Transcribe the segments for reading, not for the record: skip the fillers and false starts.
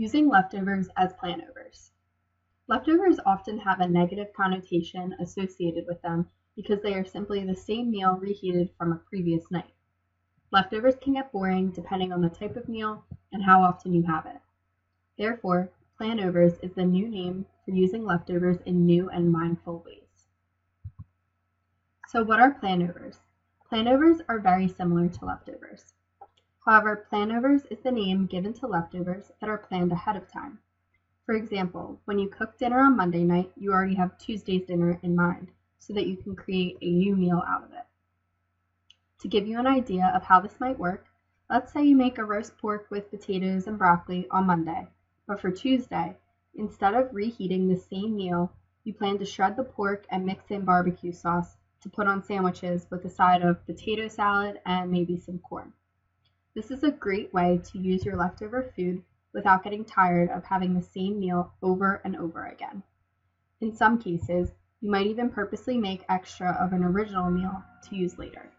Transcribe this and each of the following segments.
Using leftovers as planovers. Leftovers often have a negative connotation associated with them because they are simply the same meal reheated from a previous night. Leftovers can get boring depending on the type of meal and how often you have it. Therefore, planovers is the new name for using leftovers in new and mindful ways. So what are planovers? Planovers are very similar to leftovers. However, planovers is the name given to leftovers that are planned ahead of time. For example, when you cook dinner on Monday night, you already have Tuesday's dinner in mind so that you can create a new meal out of it. To give you an idea of how this might work, let's say you make a roast pork with potatoes and broccoli on Monday, but for Tuesday, instead of reheating the same meal, you plan to shred the pork and mix in barbecue sauce to put on sandwiches with a side of potato salad and maybe some corn. This is a great way to use your leftover food without getting tired of having the same meal over and over again. In some cases, you might even purposely make extra of an original meal to use later.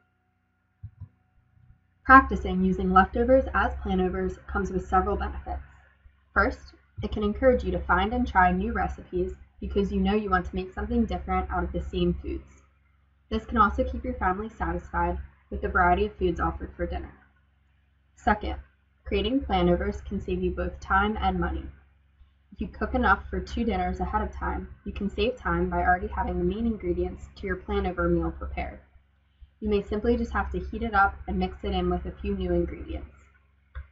Practicing using leftovers as planovers comes with several benefits. First, it can encourage you to find and try new recipes because you know you want to make something different out of the same foods. This can also keep your family satisfied with the variety of foods offered for dinner. Second, creating planovers can save you both time and money. If you cook enough for 2 dinners ahead of time, you can save time by already having the main ingredients to your planover meal prepared. You may simply just have to heat it up and mix it in with a few new ingredients.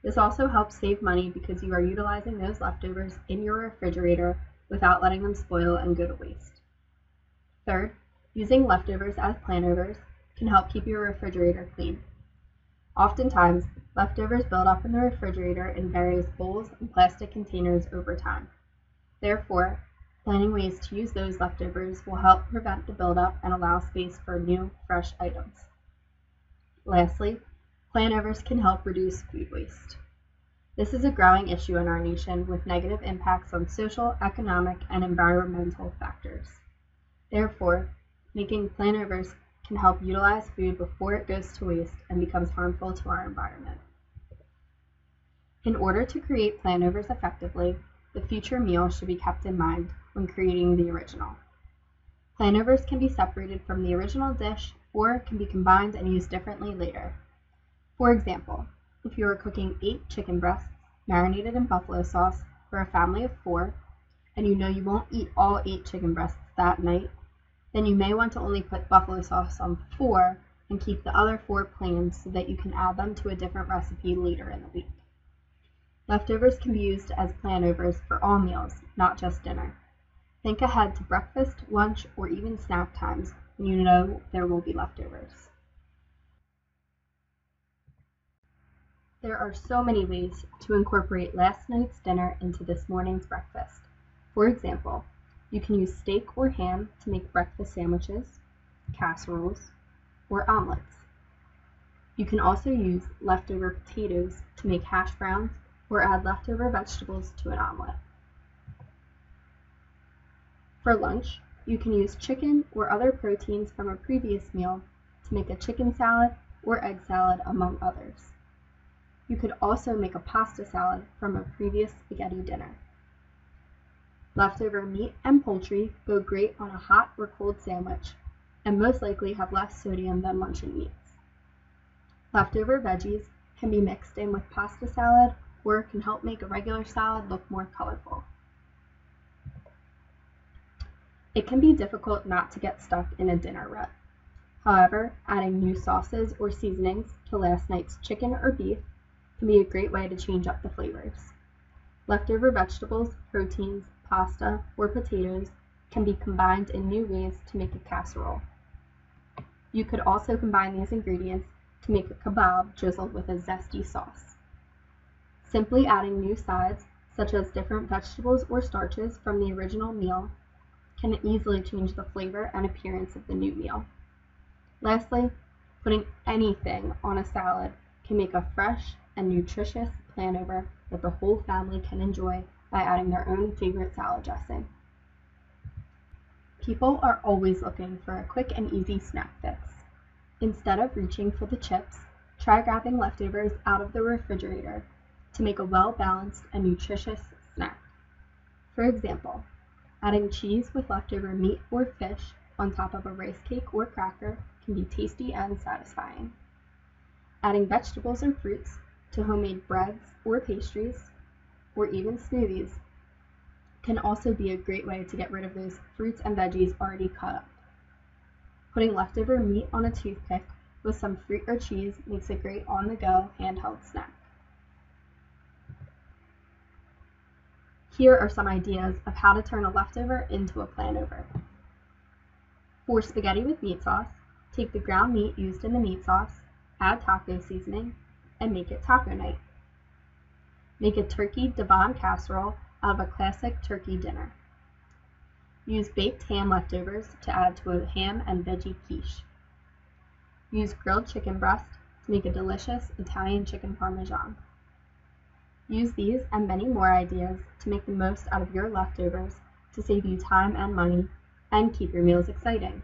This also helps save money because you are utilizing those leftovers in your refrigerator without letting them spoil and go to waste. Third, using leftovers as planovers can help keep your refrigerator clean. Oftentimes, leftovers build up in the refrigerator in various bowls and plastic containers over time. Therefore, planning ways to use those leftovers will help prevent the buildup and allow space for new, fresh items. Lastly, planovers can help reduce food waste. This is a growing issue in our nation with negative impacts on social, economic, and environmental factors. Therefore, making planovers can help utilize food before it goes to waste and becomes harmful to our environment. In order to create planovers effectively, the future meal should be kept in mind when creating the original. Planovers can be separated from the original dish or can be combined and used differently later. For example, if you are cooking 8 chicken breasts marinated in buffalo sauce for a family of 4, and you know you won't eat all 8 chicken breasts that night, then you may want to only put buffalo sauce on 4 and keep the other 4 plain so that you can add them to a different recipe later in the week. Leftovers can be used as planovers for all meals, not just dinner. Think ahead to breakfast, lunch, or even snack times when you know there will be leftovers. There are so many ways to incorporate last night's dinner into this morning's breakfast. For example, you can use steak or ham to make breakfast sandwiches, casseroles, or omelets. You can also use leftover potatoes to make hash browns or add leftover vegetables to an omelet. For lunch, you can use chicken or other proteins from a previous meal to make a chicken salad or egg salad, among others. You could also make a pasta salad from a previous spaghetti dinner. Leftover meat and poultry go great on a hot or cold sandwich, and most likely have less sodium than luncheon meats. Leftover veggies can be mixed in with pasta salad or can help make a regular salad look more colorful. It can be difficult not to get stuck in a dinner rut. However, adding new sauces or seasonings to last night's chicken or beef can be a great way to change up the flavors. Leftover vegetables, proteins, pasta, or potatoes can be combined in new ways to make a casserole. You could also combine these ingredients to make a kebab drizzled with a zesty sauce. Simply adding new sides, such as different vegetables or starches from the original meal, can easily change the flavor and appearance of the new meal. Lastly, putting anything on a salad can make a fresh and nutritious planover that the whole family can enjoy by adding their own favorite salad dressing. People are always looking for a quick and easy snack fix. Instead of reaching for the chips, try grabbing leftovers out of the refrigerator to make a well-balanced and nutritious For example, adding cheese with leftover meat or fish on top of a rice cake or cracker can be tasty and satisfying. Adding vegetables and fruits to homemade breads or pastries, or even smoothies, can also be a great way to get rid of those fruits and veggies already cut up. Putting leftover meat on a toothpick with some fruit or cheese makes a great on-the-go handheld snack. Here are some ideas of how to turn a leftover into a plan-over. For spaghetti with meat sauce, take the ground meat used in the meat sauce, add taco seasoning, and make it taco night. Make a turkey Devon casserole out of a classic turkey dinner. Use baked ham leftovers to add to a ham and veggie quiche. Use grilled chicken breast to make a delicious Italian chicken parmesan. Use these and many more ideas to make the most out of your leftovers to save you time and money and keep your meals exciting.